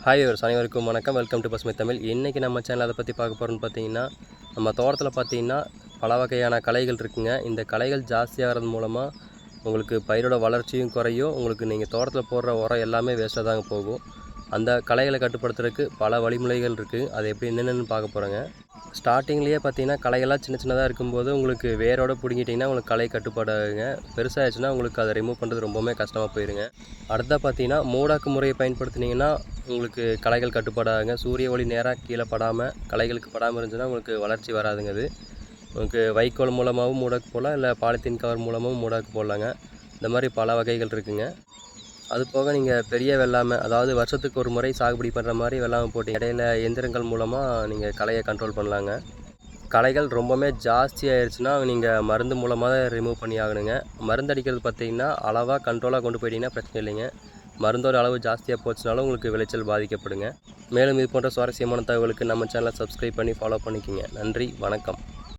Hi viewers, அனைவருக்கும் வணக்கம். Welcome to பசுமை தமிழ். இன்றைக்கி நம்ம சேனல் அதை பற்றி பார்க்க போகிறோன்னு பார்த்தீங்கன்னா, நம்ம தோட்டத்தில் பார்த்தீங்கன்னா பல வகையான களைகள் இருக்குங்க. இந்த களைகள் ஜாஸ்தியாகிறது மூலமாக உங்களுக்கு பயிரோட வளர்ச்சியும் குறையும். உங்களுக்கு நீங்கள் தோட்டத்தில் போடுற உரம் எல்லாமே வேஸ்ட்டாக தாங்க போகும். அந்த களைகளை கட்டுப்படுத்துறதுக்கு பல வழிமுறைகள் இருக்குது. அது எப்படி என்னென்னு பார்க்க போகிறோங்க. ஸ்டார்டிங்லேயே பார்த்தீங்கன்னா களைகள்லாம் சின்ன சின்னதாக இருக்கும்போது உங்களுக்கு வேரோடு பிடுங்கிட்டிங்கன்னா உங்களுக்கு களை கட்டுப்பாடாகுங்க. பெருசாகிடுச்சுன்னா உங்களுக்கு அதை ரிமூவ் பண்ணுறது ரொம்பவுமே கஷ்டமாக போயிருங்க. அடுத்தா பார்த்தீங்கன்னா மூடாக்கு முறையை பயன்படுத்தினீங்கன்னா உங்களுக்கு களைகள் கட்டுப்பாடாகுங்க. சூரிய ஒளி நேராக கீழே படாமல் களைகளுக்கு படாமல் இருந்துச்சுன்னா உங்களுக்கு வளர்ச்சி வராதுங்க. அது உங்களுக்கு வைக்கோல் மூலமாகவும் மூடாக்கு போடலாம், இல்லை பாலித்தீன் கவர் மூலமாகவும் மூடாக்கு போடலாங்க. இந்த மாதிரி பல வகைகள் இருக்குதுங்க. அது போக நீங்கள் பெரிய வெள்ளாமை, அதாவது வருஷத்துக்கு ஒரு முறை சாகுபடி பண்ணுற மாதிரி வெள்ளாமை போட்டு இடையில எந்திரங்கள் மூலமாக நீங்கள் களையை கண்ட்ரோல் பண்ணலாங்க. களைகள் ரொம்பவுமே ஜாஸ்தி ஆயிடுச்சுன்னா நீங்கள் மருந்து மூலமாக தான் ரிமூவ் பண்ணி ஆகணுங்க. மருந்து அடிக்கிறது பார்த்திங்கன்னா அளவாக கண்ட்ரோலாக கொண்டு போயிட்டீங்கன்னா பிரச்சனை இல்லைங்க. மருந்தோட அளவு ஜாஸ்தியாக போச்சுனாலும் உங்களுக்கு விளைச்சல் பாதிக்கப்படுங்க. மேலும் இது போன்ற சுவாரஸ்யமான தகவலுக்கு நம்ம சேனலை சப்ஸ்கிரைப் பண்ணி ஃபாலோ பண்ணிக்கோங்க. நன்றி, வணக்கம்.